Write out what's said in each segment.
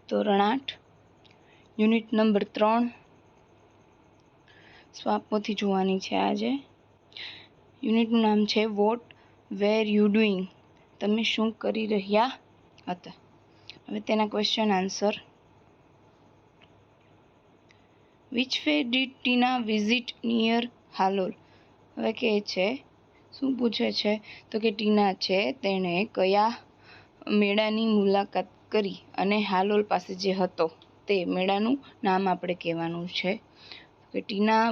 ધોરણ 8 unit number 3 સ્વાપોથી જોવાની છે આજે. યુનિટનું નામ છે વોટ વેર યુ ડુઈંગ, તમે શું કરી રહ્યા હતા. હવે તેના question answer. Which fair did Tina visit near Halol. હવે કહે છે, શું પૂછે છે તો કે ટીના છે તેણે કયા મેળાની મુલાકાત કરી અને હાલોલ પાસે જે હતો તે મેળાનું નામ આપણે કહેવાનું છે. કે ટીના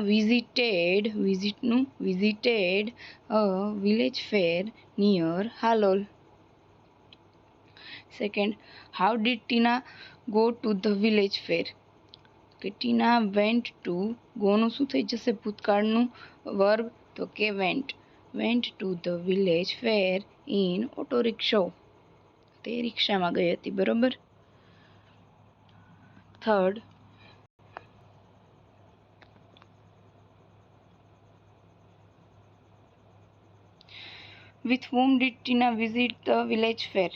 visited a village fair near Halol. Second, how did Tina go to the village fair. કે ટીના વેન્ટ ટુ, ગોનું શું થઈ જશે ભૂતકાળનું વર્બ તો કે vent to the village fair in auto rickshaw. તે રિક્ષામાં ગઈ હતી, બરોબર. Third, with whom did Tina visit the village ફેર.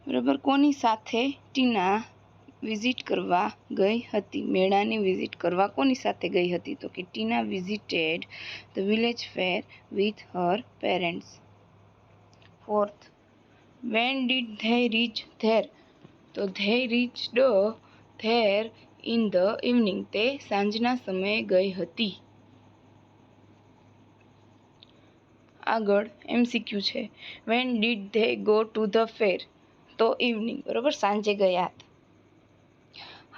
બરાબર, કોની સાથે ટીના વિઝિટ કરવા ગઈ હતી, મેળાની વિઝિટ કરવા કોની સાથે ગઈ હતી તો કે ટીના visited the village fair with her parents. Fourth, when did they reach there. તો they reached there in the evening, તે સાંજના સમયે ગઈ હતી. આગળ MCQ છે, when did they go to the fair, તો ઇવનિંગ, બરોબર, સાંજે ગયા હતા.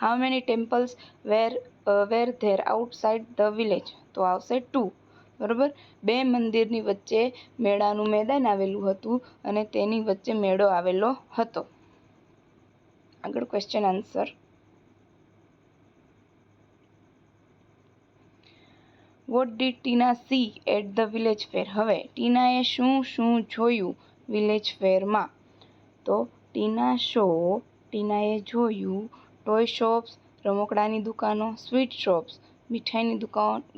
How many temples were there outside the village, તો આવશે 2, બરોબર. 2 મંદિરની વચ્ચે મેળાનું મેદાન આવેલું હતું અને તેની વચ્ચે મેળો આવેલો હતો. આગળ question answer. What did Tina see at the village fair. હવે ટીનાએ શું જોયું વિલેજ ફેરમાં, તો ટીનાએ જોયું ટોય શોપ્સ, રમકડાની દુકાનો, સ્વીટ શોપ્સ, મીઠાઈની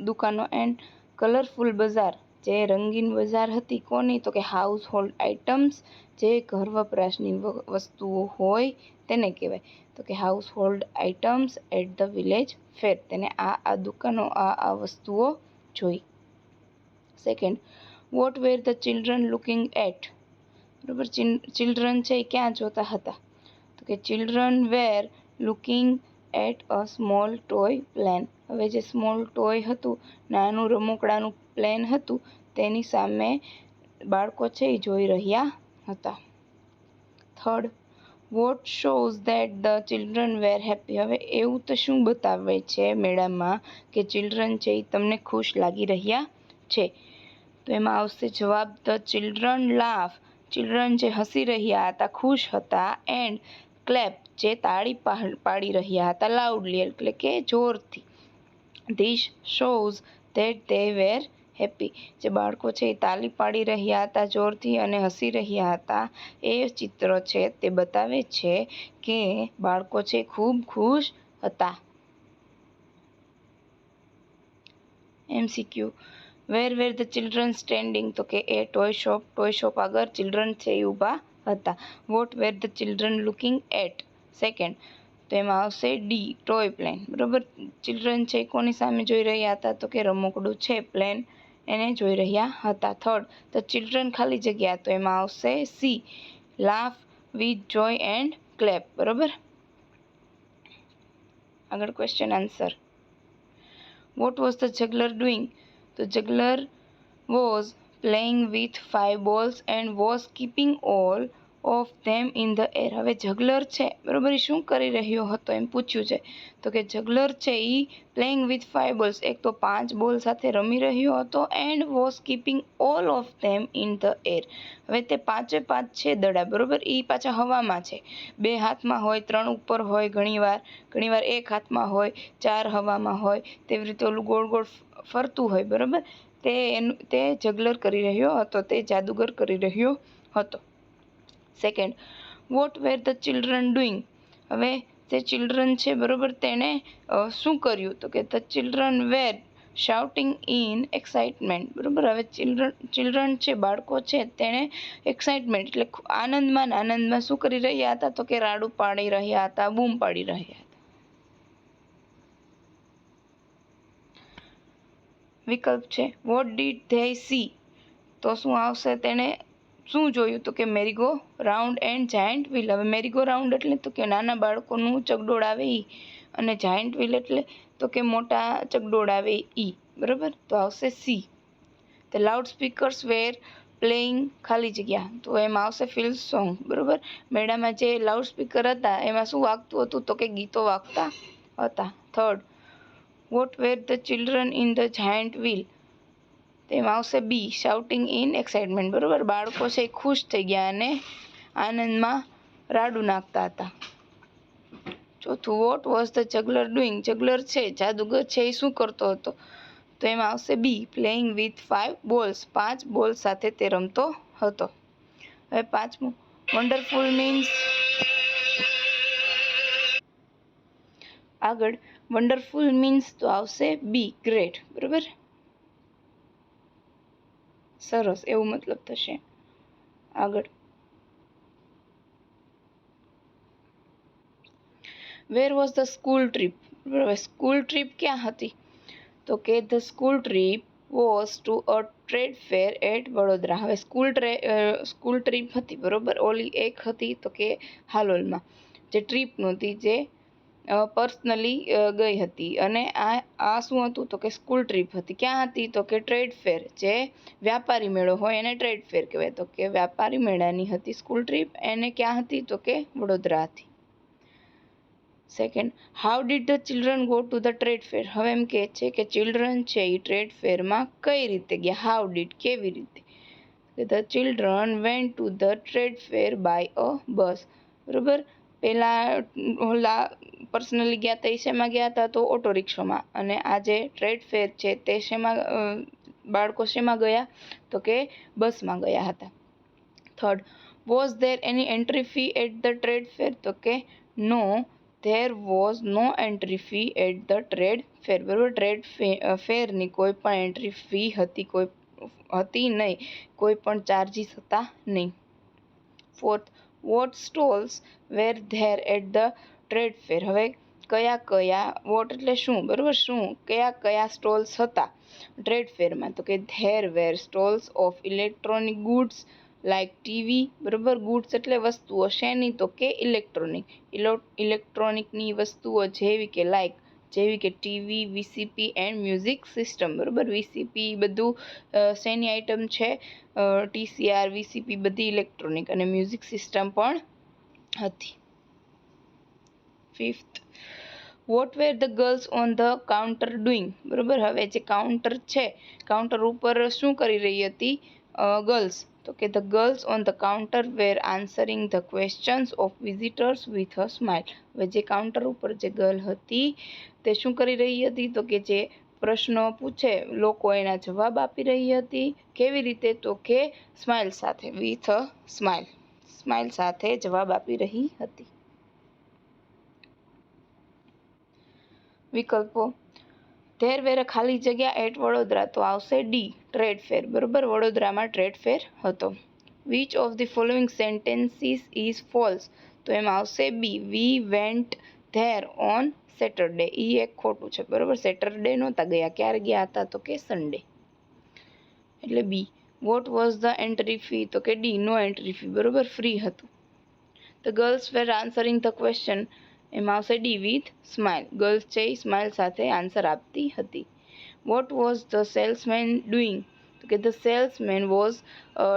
દુકાનો એન્ડ કલરફુલ બજાર, જે રંગીન બજાર હતી કોની તો કે હાઉસ હોલ્ડ આઇટમ્સ, જે ઘર વપરાશની વસ્તુઓ હોય તેને કહેવાય તો કે household items at the village fair. તેને આ દુકાનો આ વસ્તુઓ જોઈ. Second, what were the children looking at. બરોબર, ચિલ્ડ્રન છે એ ક્યાં જોતા હતા તો કે children were looking at a small toy plane. હવે જે સ્મોલ ટોય હતું, નાનું રમકડાનું પ્લેન હતું, તેની સામે બાળકો છે એ જોઈ રહ્યા હતા. Third, what shows that the children were happy. હવે એવું તો શું બતાવે છે મેળામાં કે ચિલ્ડ્રન છે એ તમને ખુશ લાગી રહ્યા છે, તો એમાં આવશે જવાબ ધ ચિલ્ડ્રન લાફ. ચિલ્ડ્રન જે હસી રહ્યા હતા, ખુશ હતા, એન્ડ ક્લેપ, જે તાળી પાડી રહ્યા હતા, લાઉડલી, એટલે કે જોરથી. This shows that they were happy. જે બાળકો છે એ તાળી પાડી રહ્યા હતા જોરથી અને હસી રહ્યા હતા, એ ચિત્ર છે તે બતાવે છે કે બાળકો છે ખૂબ ખુશ હતા. MCQ, were the children standing, તો કે એ ટોય શોપ આગળ ચિલ્ડ્રન છે એ ઊભા હતા. What were the children looking at. Second, તો એમાં આવશે ડી ટોય પ્લેન, બરોબર. ચિલ્ડ્રન છે કોની સામે જોઈ રહ્યા હતા તો કે રમકડું છે પ્લેન, એને જોઈ રહ્યા હતા. થર્ડ, ધ ચિલ્ડ્રન ખાલી જગ્યા, તો એમાં આવશે C laugh with joy and clap, બરોબર. આગળ question answer. What was the juggler doing. તો juggler was playing with 5 balls and was keeping all of them in the air. હવે જગલર છે, બરોબર, એ શું કરી રહ્યો હતો એમ પૂછ્યું છે તો કે જગલર છે એ પ્લેઇંગ વિથ 5 balls, એક તો 5 બોલ સાથે રમી રહ્યો હતો, and was keeping all of them in the air. હવે તે 5 છે દડા, બરોબર, એ પાછા હવામાં છે. 2 હાથમાં હોય, 3 ઉપર હોય, ઘણીવાર 1 હાથમાં હોય, 4 હવામાં હોય, તેવી રીતે ઓલું ગોળ ગોળ ફરતું હોય, બરોબર. તે જગલર કરી રહ્યો હતો, તે જાદુગર કરી રહ્યો હતો. Second, what were the children doing. હવે જે ચિલ્ડ્રન છે, બરોબર, તેણે શું કર્યું તો કે the children were shouting in excitement, બરાબર. હવે ચિલ્ડ્રન છે, બાળકો છે, તેણે એક્સાઇટમેન્ટ એટલે આનંદમાં શું કરી રહ્યા હતા? તો કે રાડું પાડી રહ્યા હતા, બૂમ પાડી રહ્યા હતા. વિકલ્પ છે વોટ ડીડ ધે સી, તો શું આવશે? તેને શું જોયું? તો કે મેરીગો રાઉન્ડ એન્ડ જાયન્ટ વ્હીલ. હવે મેરીગો રાઉન્ડ એટલે તો કે નાના બાળકોનું ચકડોળ આવે ઈ, અને જાયન્ટ વ્હીલ એટલે તો કે મોટા ચકડોળ આવે ઈ, બરાબર. તો આવશે C. The loud speakers were playing ખાલી જગ્યા, તો એમાં આવશે ફિલ્મ સોંગ, બરાબર. મેળામાં જે લાઉડ સ્પીકર હતા એમાં શું વાગતું હતું? તો કે ગીતો વાગતા હતા. Third, what were the children in the giant wheel, તેમાં આવશે બી, શાઉટિંગ ઇન એક્સાઇટમેન્ટ, બરાબર. બાળકો છે એ ખુશ થઈ ગયા અને આનંદમાં રાડું નાખતા હતા. ચોથું, vote was the juggler doing, જગલર છે, જાદુગર છે, એ શું કરતો હતો? તો એમાં આવશે બી, પ્લેઇંગ વિથ 5 બોલ્સ, 5 બોલ સાથે તે રમતો હતો. હવે પાંચમું, વન્ડરફુલ મીન્સ, આગળ વન્ડરફુલ મીન્સ તો આવશે બી, ગ્રેટ, બરાબર. સરસ એવું મતલબ થશે. આગળ, where was the school trip, બરાબર. સ્કૂલ ટ્રીપ ક્યાં હતી? તો કે the school trip was to a trade fair at Vadodara. હવે સ્કૂલ ટ્રીપ હતી, બરોબર. ઓલી એક હતી તો કે હાલોલમાં, જે ટ્રીપ નહોતી, જે પર્સનલી ગઈ હતી. અને આ શું હતું? તો કે સ્કૂલ ટ્રીપ હતી. ક્યાં હતી? તો કે ટ્રેડ ફેર, જે વ્યાપારી મેળો હોય એને ટ્રેડ ફેર કહેવાય. તો કે વ્યાપારી મેળાની હતી સ્કૂલ ટ્રીપ, એને ક્યાં હતી? તો કે વડોદરા હતી. Second, how did the children go to the trade fair. હવે એમ કહે છે કે ચિલ્ડ્રન છે એ ટ્રેડ ફેરમાં કઈ રીતે ગયા? હાઉ ડીડ, કેવી રીતે? The children went to the trade fair by a bus, બરોબર. પહેલા પર્સનલી ગયા હતા, એ શેમાં ગયા હતા? તો ઓટો રિક્ષામાં. અને આ જે ટ્રેડ ફેર છે તે શેમાં બાળકો શેમાં ગયા? તો કે બસમાં ગયા હતા. Third, was there any entry fee at the trade fair? તો કે no, there was no entry fee at the trade fair, બરાબર. ટ્રેડ ફેરની કોઈ પણ એન્ટ્રી ફી હતી નહીં, કોઈ પણ ચાર્જીસ હતા નહીં. Fourth, what stalls were there at the trade fair. હવે કયા વોટ એટલે શું, બરાબર, શું કયા સ્ટોલ્સ હતા ટ્રેડ ફેરમાં? તો કે there wear stalls of electronic goods like TV, બરાબર. ગુડ્સ એટલે વસ્તુઓ, શેની? તો કે ઇલેક્ટ્રોનિકની વસ્તુઓ, જેવી કે ટીવી, વીસીપી એન્ડ મ્યુઝિક સિસ્ટમ, બરાબર. વીસીપી બધું શેની આઇટમ છે? ટીસીઆર, વીસીપી બધી ઇલેક્ટ્રોનિક, અને મ્યુઝિક સિસ્ટમ પણ હતી. Fifth, what were the girls on the counter doing, બરાબર. હવે જે કાઉન્ટર છે, કાઉન્ટર ઉપર શું કરી રહી હતી ગર્લ્સ? તો કે the girls on the counter were answering the questions of visitors with a smile. હવે જે કાઉન્ટર ઉપર જે ગર્લ હતી તે શું કરી રહી હતી? તો કે જે પ્રશ્નો પૂછે લોકો એના જવાબ આપી રહી હતી. કેવી રીતે? તો કે સ્માઇલ સાથે, વિથ અ સ્માઇલ સાથે જવાબ આપી રહી હતી. વિકલ્પો, ધેર વેર ખાલી જગ્યા એટ વડોદરા, તો આવશે ડી, ટ્રેડ ફેર, બરોબર. વડોદરામાં ટ્રેડ ફેર હતો. Which of the following sentences is false, તો એમાં આવશે B, we went there on Saturday. એ એક ખોટું છે, બરોબર. સેટરડે નહોતા ગયા. ક્યારે ગયા હતા? તો કે સન્ડે, એટલે B. What was the entry fee, તો કે ડી, નો એન્ટ્રી ફી, બરોબર, ફ્રી હતું. The girls were answering the question, એમાં આવશે ડી, વિથ સ્માઇલ. ગર્લ્સ છે એ સ્માઇલ સાથે આન્સર આપતી હતી. Vote was the salesman doing, તો કે the salesman was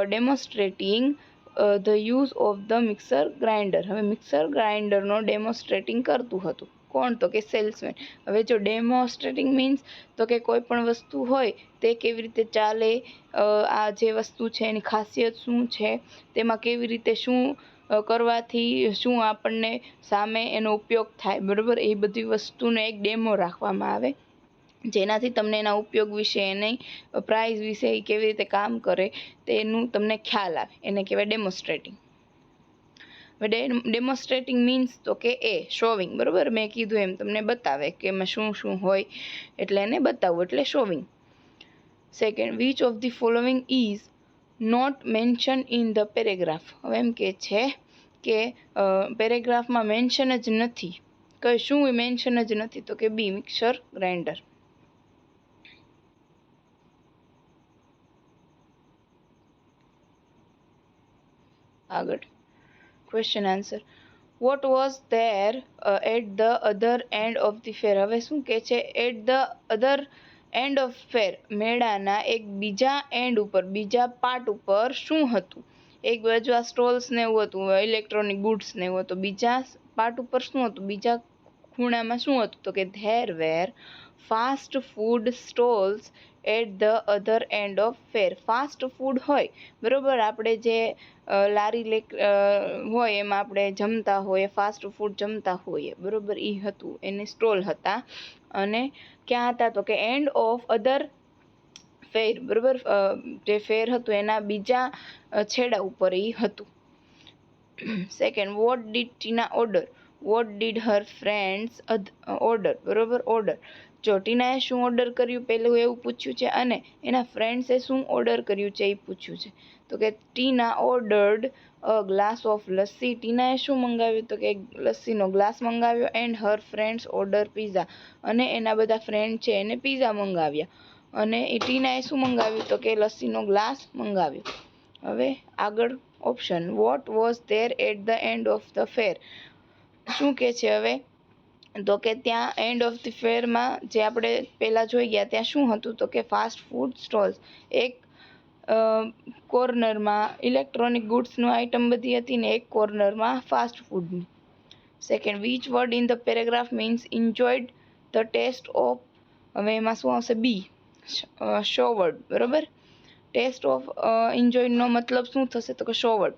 ડેમોન્સ્ટ્રેટિંગ the use of the mixer grinder. હવે મિક્સર ગ્રાઇન્ડરનો ડેમોન્સ્ટ્રેટિંગ કરતું હતું. કોણ? તો કે સેલ્સમેન. હવે જો ડેમોન્સ્ટ્રેટિંગ મીન્સ તો કે કોઈ પણ વસ્તુ હોય તે કેવી રીતે ચાલે, આ જે વસ્તુ છે એની ખાસિયત શું છે, તેમાં કેવી રીતે શું કરવાથી શું આપણને સામે એનો ઉપયોગ થાય, બરાબર. એ બધી વસ્તુને એક ડેમો રાખવામાં આવે, જેનાથી તમને એના ઉપયોગ વિશે, એની પ્રાઇસ વિશે, કેવી રીતે કામ કરે તેનું તમને ખ્યાલ આવે, એને કહેવાય ડેમોન્સ્ટ્રેટિંગ. ડેમોન્સ્ટ્રેટિંગ મીન્સ તો કે એ શોવિંગ, બરોબર, મેં કીધું એમ તમને બતાવે કે એમાં શું શું હોય એટલે એને બતાવવું એટલે showing. Second, which of the following is not mention in the paragraph. હવે એમ કે છે કે પેરેગ્રાફમાં મેન્શન જ નથી. કઈ શું મેન્શન જ નથી? તો કે બી, મિક્સર ગ્રાઇન્ડર. આગળ question answer. What was there at the other end of the fair. હવે શું કે છે? At the other end of fair, મેળાના એક બીજા એન્ડ ઉપર, બીજા પાર્ટ ઉપર શું હતું? એક બાજુ આ સ્ટોલ્સ ને એવું હતું, ઇલેક્ટ્રોનિક ગુડ્સ ને એવું હતું. બીજા પાર્ટ ઉપર શું હતું? બીજા ખૂણામાં શું હતું? તો કે there were fast food stalls at the other end of fair. Fast food હોય, બરોબર, આપણે જે લારી હોય એમાં આપણે જમતા હોઈએ, ફાસ્ટ ફૂડ જમતા હોઈએ, બરોબર, એ હતું, એને સ્ટોલ હતા. અને ક્યાં હતા? તો કે એન્ડ ઓફ અધર ફેર, બરોબર, જે ફેર હતું એના બીજા છેડા ઉપર એ હતું. Second, vote did Tina order? What did her friends order, બરોબર, ઓર્ડર. જો ટીનાએ શું ઓર્ડર કર્યું પહેલું એવું પૂછ્યું છે, અને એના ફ્રેન્ડ્સે શું ઓર્ડર કર્યું છે એ પૂછ્યું છે. તો કે Tina ordered a glass of lassi. ટીનાએ શું મંગાવ્યું? તો કે લસ્સીનો ગ્લાસ મંગાવ્યો. And her friends order pizza. અને એના બધા ફ્રેન્ડ છે એને પીઝા મંગાવ્યા. અને એ ટીનાએ શું મંગાવ્યું? તો કે લસ્સીનો ગ્લાસ મંગાવ્યો. હવે આગળ option, what was there at the end of the fair. શું કે છે હવે? તો કે ત્યાં એન્ડ ઓફ ધ ફેરમાં જે આપણે પહેલાં જોઈ ગયા ત્યાં શું હતું? તો કે ફાસ્ટ ફૂડ સ્ટોલ્સ. એક કોર્નરમાં ઇલેક્ટ્રોનિક ગુડ્સનું આઇટમ બધી હતી ને એક કોર્નરમાં ફાસ્ટ ફૂડની. Second, which word in the paragraph means enjoyed the taste of. હવે એમાં શું આવશે? બી, શો વર્ડ, બરોબર. ટેસ્ટ ઓફ એન્જોયનો મતલબ શું થશે? તો કે show word.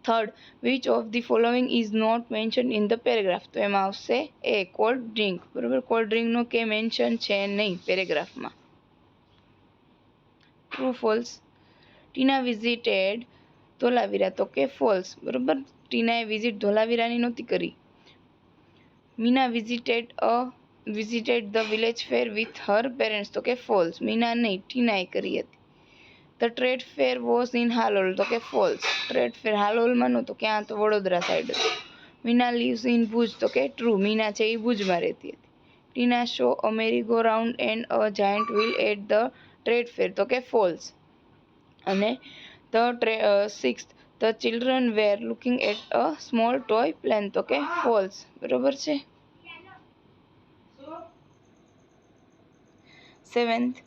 Third, which of the following is not mention in the paragraph. તો એમાં આવશે એ, કોલ્ડ ડ્રિંક, બરોબર. કોલ્ડ ડ્રિંકનો કે મેન્શન છે નહીં પેરેગ્રાફમાં. True false. Tina visited Dholavira. તો કે ફોલ્સ, બરોબર. ટીનાએ વિઝિટ ધોલાવીરાની નહોતી કરી. Meena visited the village fair with her parents. તો કે ફોલ્સ. મીના નહીં, ટીનાએ કરી હતી. The trade fair was in Halol. તો કે ફોલ્સ. ટ્રેડ ફેર હાલોલમાં નહોતો, ક્યાં તો વડોદરા સાઈડ હતો. Meena lives in Bhuj. તો કે ટ્રુ. મીના છે એ ભુજમાં રહેતી હતી. Tina show a merry go round and a giant wheel at the trade fair. તો કે ફોલ્સ. અને sixth, the children were looking at a small toy plane. તો કે ફોલ્સ, બરોબર છે. Seventh,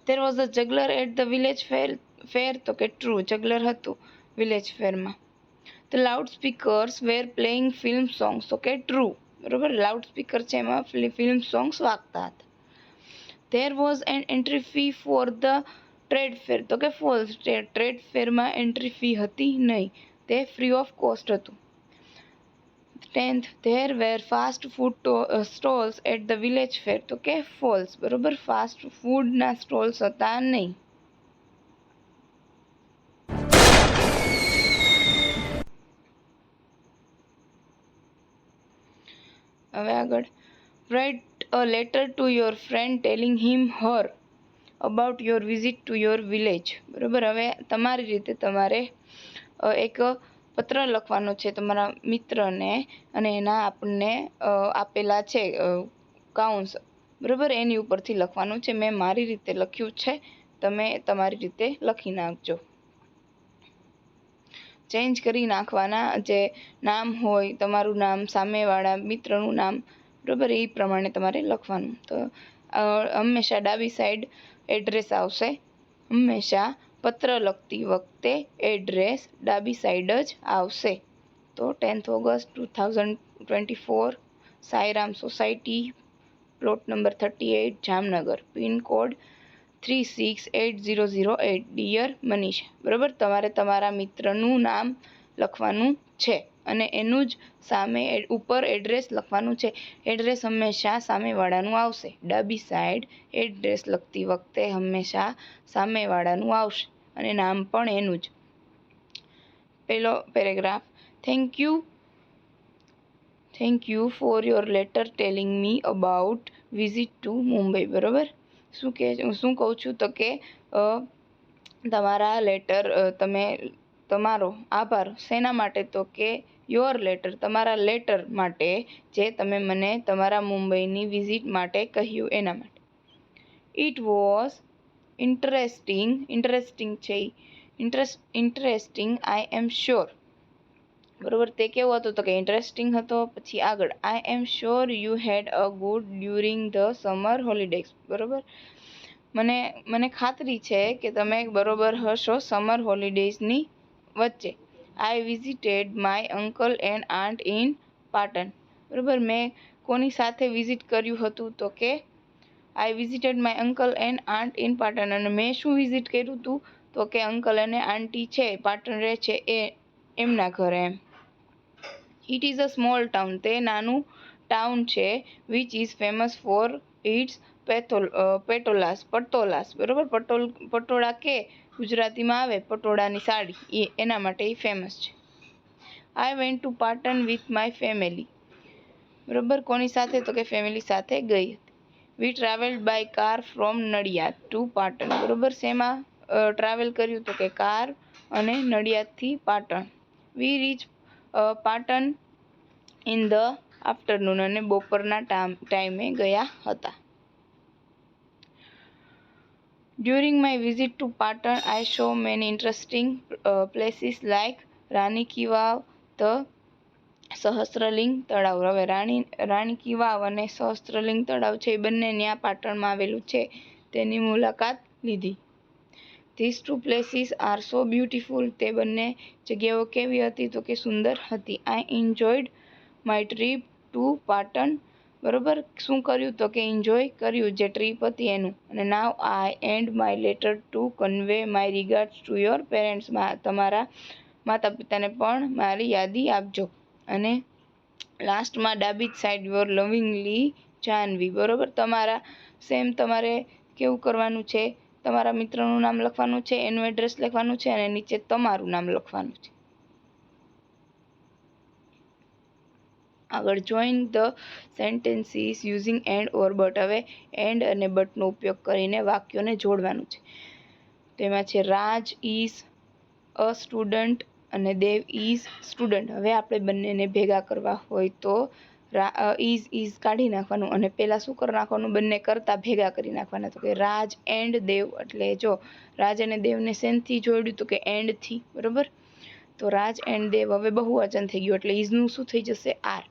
there was a juggler at the village fair. તો કે true. જગલર હતું village ફેરમાં. The loudspeakers were playing film songs. તો કે ટ્રુ, બરોબર. લાઉડ સ્પીકર છે એમાં ફિલ્મ સોંગ્સ વાગતા હતા. There was an entry fee for the trade fair. તો કે ફોલ્સ. ટ્રેડ ફેરમાં એન્ટ્રી ફી હતી નહીં, તે ફ્રી ઓફ કોસ્ટ હતું. 10th, there were fast food stalls at the village fair. તો કે ફોલ્સ, બરોબર. ફાસ્ટ ફૂડના સ્ટોલ્સ હતા નહીં. હવે આગળ, write a letter to your friend telling him Har about your visit to your village. બરોબર. હવે તમારી રીતે તમારે એક પત્ર લખવાનો છે તમારા મિત્રને, અને એના આપણને આપેલા છે કાઉન્સ, બરોબર, એની ઉપરથી લખવાનું છે. મેં મારી રીતે લખ્યું છે, તમે તમારી રીતે લખી નાખજો. ચેન્જ કરી નાખવાના, જે નામ હોય, તમારું નામ, સામેવાળા મિત્રનું નામ, બરોબર, એ પ્રમાણે તમારે લખવાનું. તો હંમેશા ડાબી સાઈડ એડ્રેસ આવશે. હંમેશા પત્ર લખતી વખતે એડ્રેસ ડાબી સાઈડ જ આવશે. તો 10th August 2024, Sairam society, plot number 38, Jamnagar, pincode 368008. Dear Manisha. બરોબર. તમારે તમારા મિત્રનું નામ લખવાનું છે અને એનું જ સામે ઉપર એડ્રેસ લખવાનું છે. એડ્રેસ હંમેશા સામેવાળાનું આવશે. ડાબી સાઈડ એડ્રેસ લખતી વખતે હંમેશા સામેવાળાનું આવશે અને નામ પણ એનું જ. પહેલો paragraph, thank you for your letter telling me about visit to Mumbai. બરોબર, શું કહું છું તો કે તમારા લેટર, તમારો આભાર શેના માટે, તો કે યોર લેટર, તમારા લેટર માટે, જે તમે મને તમારા મુંબઈની વિઝિટ માટે કહ્યું એના માટે. It was interesting I am sure. બરોબર, તે કેવો હતો તો કે ઇન્ટરેસ્ટિંગ હતો. પછી આગળ, I am sure you had a good during the summer holidays. બરોબર, મને ખાતરી છે કે તમે બરોબર હશો સમર હોલિડેઝની વચ્ચે. I visited my uncle and aunt in Patan. બરોબર, મેં કોની સાથે વિઝિટ કર્યું હતું તો કે I visited my uncle and aunt in Patan. અને મેં શું વિઝિટ કર્યું હતું તો કે અંકલ અને આંટી છે, પાટણ રહે છે એમના ઘરે એમ. It is a small town, તે નાનું ટાઉન છે. Which is famous for its patolas. બરોબર, પટોળા કે ગુજરાતીમાં આવે પટોળાની સાડી, એના માટે એ ફેમસ છે. I went to Patan with my family. બરોબર, કોની સાથે તો કે ફેમિલી સાથે ગઈ હતી. We travelled by car from Nadiad to Patan. બરોબર, શેમાં ટ્રાવેલ કર્યું તો કે કાર અને નડિયાદથી Patan. We reach Patan in the afternoon, અને બપોરના ટાઈમે ગયા હતા. During my visit to Patan I saw many interesting places like Rani ki Vav, the Sahastralinga Talav. હવે રાણી કી વાવ અને સહસ્ત્રલિંગ તળાવ છે એ બંને ત્યાં પાટણમાં આવેલું છે, તેની મુલાકાત લીધી. This two places are so beautiful, તે બંને જગ્યાઓ કેવી હતી તો કે સુંદર હતી. I enjoyed my trip to Patan. બરોબર, શું કર્યું તો કે એન્જોય કર્યું, જે ટ્રીપ હતી એનું. અને now I end my letter to convey my regards to your parents. તમારા માતા પિતાને પણ મારી યાદી આપજો. અને લાસ્ટમાં ડાબી સાઈડ યોર લવિંગલી જાહ્નવી. બરોબર, તમારે કેવું કરવાનું છે, તમારા મિત્રનું નામ લખવાનું છે, એનું એડ્રેસ લખવાનું છે, અને નીચે તમારું નામ લખવાનું છે. આગળ, join the sentences using and or but. હવે એન્ડ અને બટનો ઉપયોગ કરીને વાક્યોને જોડવાનું છે. તેમાં છે રાજ ઇઝ અ સ્ટુડન્ટ અને દેવ ઇઝ સ્ટુડન્ટ. હવે આપણે બંનેને ભેગા કરવા હોય તો ઇઝ કાઢી નાખવાનું, અને પહેલાં શું કરી નાખવાનું, બંને કરતા ભેગા કરી નાખવાના. તો કે રાજ એન્ડ દેવ, એટલે જો રાજ અને દેવને શેનથી જોડ્યું તો કે એન્ડથી. બરોબર, તો રાજ એન્ડ દેવ હવે બહુવચન થઈ ગયું, એટલે ઇઝનું શું થઈ જશે, આર.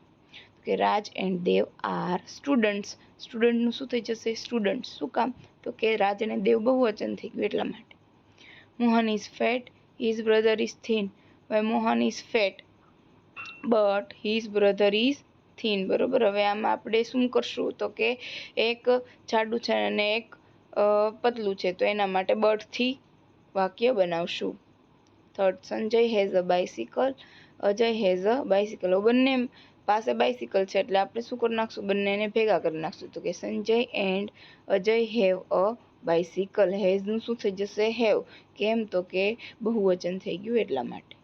કે રાજ એન્ડ દેવ આર સ્ટુડન્ટ્સ. સ્ટુડન્ટનું શું થઈ જશે, સ્ટુડન્ટ્સ. શું કામ તો કે રાજ અને દેવ બહુવચન થઈ ગયું એટલા માટે. Mohan is fat, his brother is thin. હવે Mohan is fat but his brother is thin. બરોબર, હવે આમાં આપણે શું કરશું તો કે એક જાડું છે અને એક પતલું છે, તો એના માટે બટથી વાક્ય બનાવશું. Third, Sanjay has a bicycle, Ajay has a bicycle. બંને પાસે બાઇસિકલ છે એટલે આપણે શું કરી નાખશું, બંનેને ભેગા કરી નાખશું. તો કે Sanjay and Ajay have a bicycle. હેઝનું શું થઈ જશે, હેવ. કેમ તો કે બહુવચન થઈ ગયું એટલા માટે.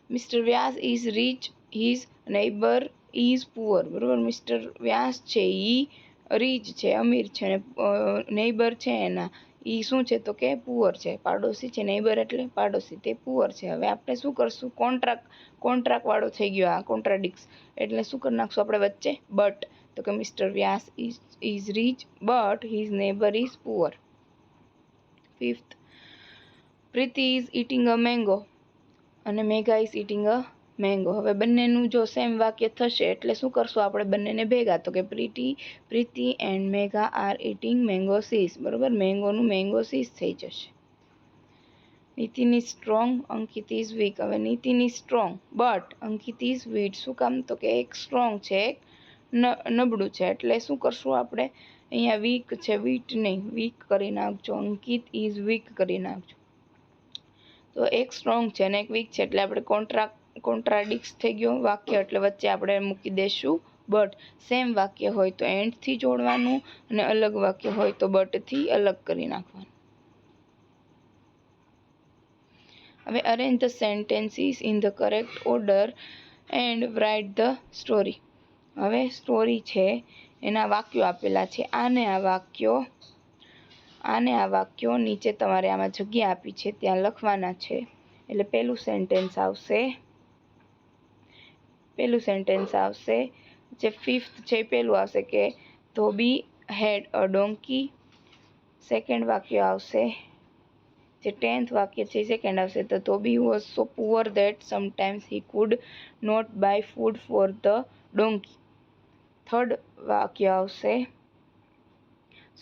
Mister Vyas is rich, his neighbour is poor. બરોબર, મિસ્ટર વ્યાસ છે એ રીચ છે, અમીર છે, અને નેબર છે એના એ શું છે તો કે પુઅર છે, પાડોશી છે. નેબર એટલે પાડોશી, તે પુઅર છે. હવે આપણે શું કરશું, કોન્ટ્રાક્ટ વાળો થઈ ગયો આ, કોન્ટ્રાડિક્સ, એટલે શું કરી નાખશું આપણે વચ્ચે બટ. તો કે mister Vyas is rich but his neighbour is poor. Fifth, Preeti is eating a mango અને Megha is eating a mango. હવે બંનેનું જો સેમ વાક્ય થશે એટલે શું કરશું આપણે, બંનેને ભેગા. તો કે Preeti and Megha are eating mangoes. બરોબર, મેંગોનું મેંગો સીસ થઈ જશે. Nitin is strong, Ankit is weak. હવે Nitin is strong but Ankit is weak. શું કામ તો કે એક સ્ટ્રોંગ છે, એક નબળું છે, એટલે શું કરશું આપણે અહીંયા વીક છે, વીટ નહીં, વીક કરી નાખજો. અંકિત ઇઝ વીક કરી નાખજો. તો એક સ્ટ્રોંગ છે અને એક વીક છે, એટલે આપણે કોન્ટ્રાડિક્સ થઈ ગયો વાક્ય, એટલે વચ્ચે આપણે મૂકી દઈશું બટ. સેમ વાક્ય હોય તો એન્ડથી જોડવાનું, અને અલગ વાક્ય હોય તો બટથી અલગ કરી નાખવાનું. હવે arrange the sentences in the correct order and write the story. હવે સ્ટોરી છે એના વાક્યો આપેલા છે. આને આ વાક્યો નીચે તમારે આમાં જગ્યા આપી છે ત્યાં લખવાના છે. એટલે પહેલું સેન્ટેન્સ આવશે જે ફિફ્થ છે પહેલું આવશે કે ધોબી હેડ અ ડોંકી. સેકન્ડ વાક્ય આવશે જે 10th વાક્ય છે સેકન્ડ આવશે the dhobi was so poor that sometimes he could not buy food for the donkey. Third વાક્ય આવશે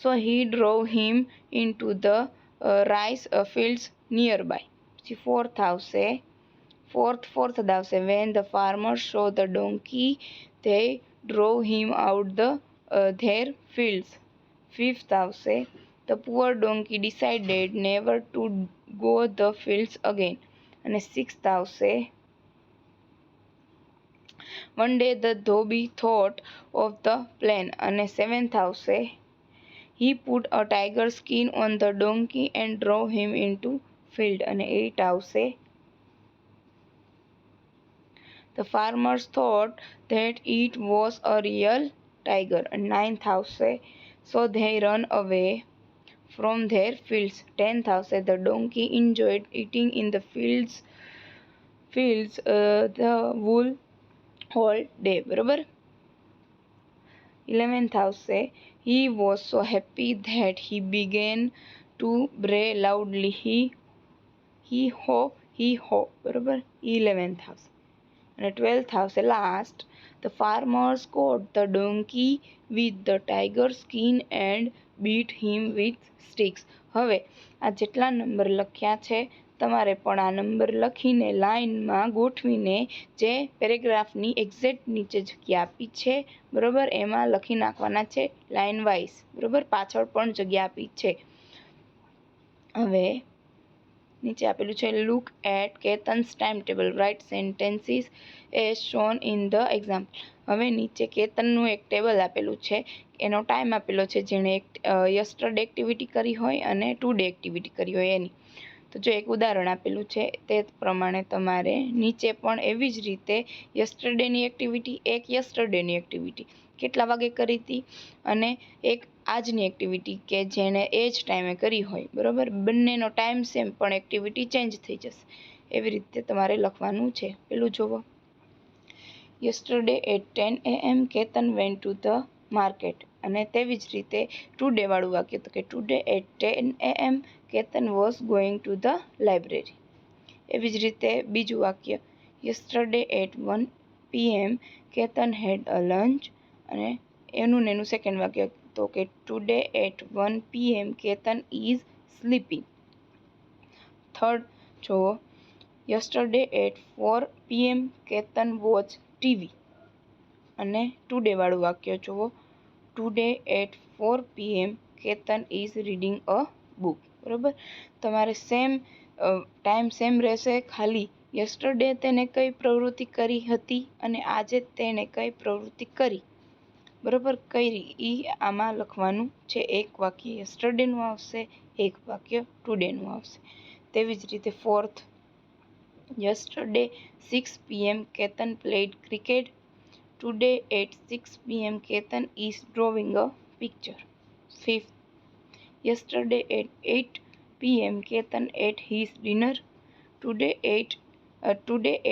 so he drove him into the rice fields nearby. પછી ફોર્થ આવશે when the farmer saw the donkey they drove him out the their fields. Fifth આવશે the poor donkey decided never to go the fields again. અને sixth આવશે one day the dhobi thought of the plan. અને seventh આવશે he put a tiger skin on the donkey and drove him into field. અને 8 આવશે the farmers thought that it was a real tiger. અને 9th આવશે so they run away from their fields. 10th આવશે the donkey enjoyed eating in the fields the whole whole day. બરોબર. 11th આવશે he was so happy that he began to bray loudly hee haw. બરોબર. 11th આવશે. અને 12th આવશે last the farmers caught the donkey with the tiger skin and bit him with sticks. હવે આ જેટલા number લખ્યા છે તમારે પણ આ નંબર લખીને લાઇનમાં ગોઠવીને જે પેરેગ્રાફની એક્ઝેક્ટ નીચે જગ્યા આપી છે બરોબર એમાં લખી નાખવાના છે લાઇન વાઇઝ. બરોબર. પાછળ પણ જગ્યા આપી છે. હવે નીચે આપેલું છે look at Ketan's time table write sentences as shown in the example. હવે નીચે કેતનનું એક ટેબલ આપેલું છે એનો ટાઈમ આપેલો છે જેણે યસ્ટરડે એક્ટિવિટી કરી હોય અને ટુડે એક્ટિવિટી કરી હોય એની. તો જો એક ઉદાહરણ આપેલું છે તે પ્રમાણે તમારે નીચે પણ એવી જ રીતે યસ્ટરડેની એક્ટિવિટી કેટલા વાગે કરી હતી અને એક આજની એક્ટિવિટી કે જેણે એ જ ટાઈમે કરી હોય. બરોબર. બંનેનો ટાઈમ સેમ પણ એક્ટિવિટી ચેન્જ થઈ જશે. એવી રીતે તમારે લખવાનું છે. પેલું જુઓ yesterday at 10 AM Ketan went to the market. અને તેવી જ રીતે ટુડે વાળું વાક્ય તો કે today at 10 AM Ketan was going to the library. એવી જ રીતે બીજું વાક્ય yesterday at 1 PM Ketan had a lunch. અને એનું સેકન્ડ વાક્ય તો કે today at 1 PM Ketan is sleeping. Third જુઓ yesterday at 4 PM Ketan watch TV. અને ટુડે વાળું વાક્ય જુઓ today at 4 PM Ketan is reading a book. બરોબર. તમારે ટાઈમ સેમ રહેશે, ખાલી યસ્ટરડે તેને કઈ પ્રવૃત્તિ કરી હતી અને આજે તેને કઈ પ્રવૃત્તિ કરી બરોબર કરી એ આમાં લખવાનું છે. એક વાક્ય યસ્ટરડેનું આવશે, એક વાક્ય ટુડેનું આવશે. તેવી જ રીતે fourth yesterday 6 PM Ketan played cricket. Today at 6 PM Ketan is drawing a picture. Fifth yesterday at 8 PM Ketan at his dinner. Today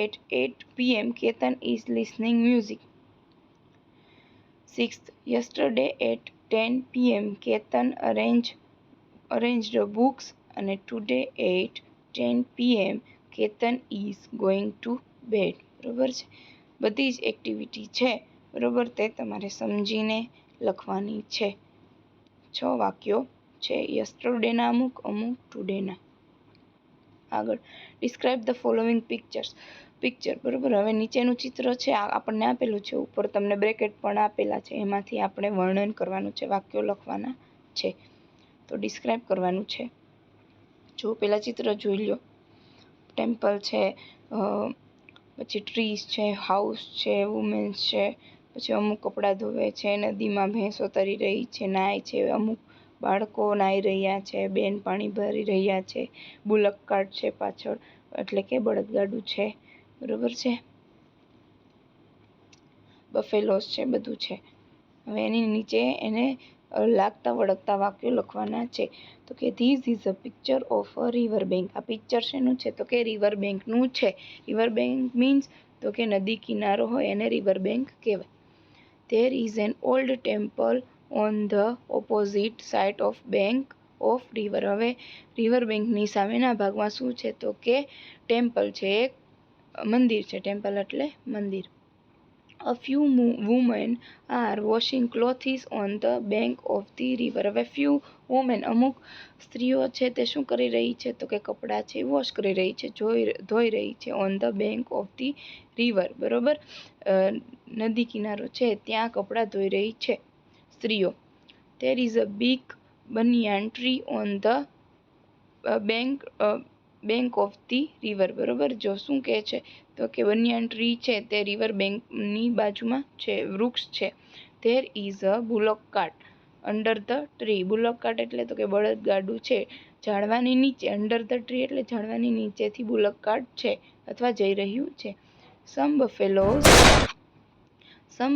at 8 PM Ketan is listening music. Sixth, yesterday at 10 PM Ketan arranged books. અને today at 10 PM Ketan is going to bed. બરોબર છે. બધી જ activity છે બરોબર તે તમારે સમજીને લખવાની છે. 6 વાક્યો છે યસ્ટરડેના અમુક ટુડેના. આગળ ડિસ્ક્રાઇબ ધ ફોલોઈંગ પિક્ચર. બરોબર. હવે નીચેનું ચિત્ર છે આપણને આપેલું છે, ઉપર તમને બ્રેકેટ પણ આપેલા છે, એમાંથી આપણે વર્ણન કરવાનું છે, વાક્યો લખવાના છે. તો ડિસ્ક્રાઇબ કરવાનું છે. જો પેલા ચિત્ર જોઈ લો. ટેમ્પલ છે, પછી ટ્રીઝ છે, હાઉસ છે, વુમેન્સ છે, પછી અમુક કપડાં ધોવે છે, નદીમાં ભેંસો તરી રહી છે, નાય છે, અમુક બાળકો નાહી રહ્યા છે, બેન પાણી ભરી રહ્યા છે, બુલક કાર્ટ છે પાછળ, એટલે કે બળદગાડું છે, બરોબર છે. બફેલોસ છે, બધું છે. હવે એની નીચે એને લાગતા વળગતા વાક્યો લખવાના છે. તો કે this is a picture of a river bank. આ પિક્ચર શેનું છે? તો કે રિવર બેંકનું છે. રિવર બેંક મીન્સ તો કે નદી કિનારો હોય એને રિવર બેંક કહેવાય. There is an old temple on the opposite side of bank of river. હવે રિવર બેંકની સામેના ભાગમાં શું છે? તો કે ટેમ્પલ છે, એક મંદિર છે. ટેમ્પલ એટલે મંદિર. A few women are washing clothes on the bank of the river. હવે few women અમુક સ્ત્રીઓ છે તે શું કરી રહી છે? તો કે કપડાં છે વોશ કરી રહી છે, ધોઈ રહી છે. On the bank of the river, બરોબર. નદી કિનારો છે ત્યાં કપડાં ધોઈ રહી છે સ્ત્રીઓ. There is a big banyan tree on the bank of the river, બરોબર. જો શું કહે છે? તો કે બનિયાન ટ્રી છે તે રિવર બેંકની બાજુમાં છે, વૃક્ષ છે. There is a બુલોક cart under the tree. બુલોક cart એટલે તો કે બળદગાડું છે ઝાડવાની નીચે. અંડર ધ ટ્રી એટલે ઝાડવાની નીચેથી બુલોક કાર્ટ છે અથવા જઈ રહ્યું છે. Some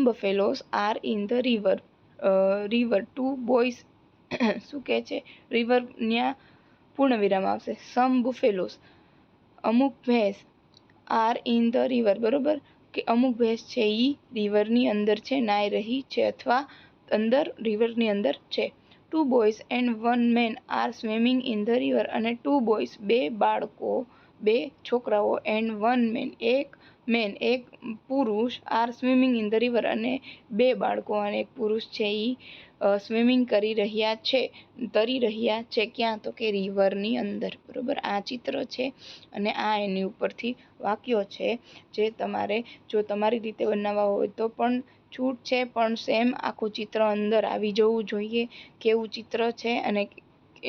buffaloes are in the river. Two boys શું કહે છે? રિવર ન્યા પૂર્ણ વિરામ આવશે. સમ બફેલોસ અમુક ભેંસ આર ઇન ધ રિવર, બરોબર. કે અમુક ભેંસ છે ઈ રિવરની અંદર છે, નાઈ રહી છે અથવા અંદર રિવરની અંદર છે. 2 boys and 1 man are swimming in the river. અને 2 boys બે બાળકો, બે છોકરાઓ, એન્ડ 1 man એક મેન એક પુરુષ are swimming in the river. અને બે બાળકો અને એક પુરુષ છે ઈ સ્વિમિંગ કરી રહ્યા છે, તરી રહ્યા છે. ક્યાં? તો કે રિવરની અંદર, બરોબર. આ ચિત્ર છે અને આ એની ઉપરથી વાક્યો છે જે તમારે જો તમારી રીતે બનાવવા હોય તો પણ છૂટ છે, પણ સેમ આખું ચિત્ર અંદર આવી જવું જોઈએ. કેવું ચિત્ર છે અને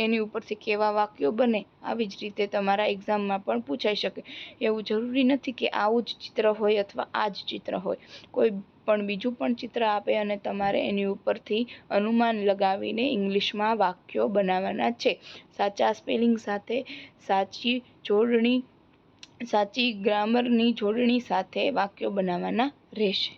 એની ઉપરથી કેવા વાક્યો બને આવી જ રીતે તમારા એક્ઝામમાં પણ પૂછાઈ શકે. એવું જરૂરી નથી કે આવું જ ચિત્ર હોય અથવા આ જ ચિત્ર હોય. કોઈ પણ બીજું પણ ચિત્ર આપે અને તમારે એની ઉપરથી અનુમાન લગાવીને ઇંગ્લિશમાં વાક્યો બનાવવાના છે. સાચા સ્પેલિંગ સાથે, સાચી ગ્રામરની જોડણી સાથે વાક્યો બનાવવાના રહેશે.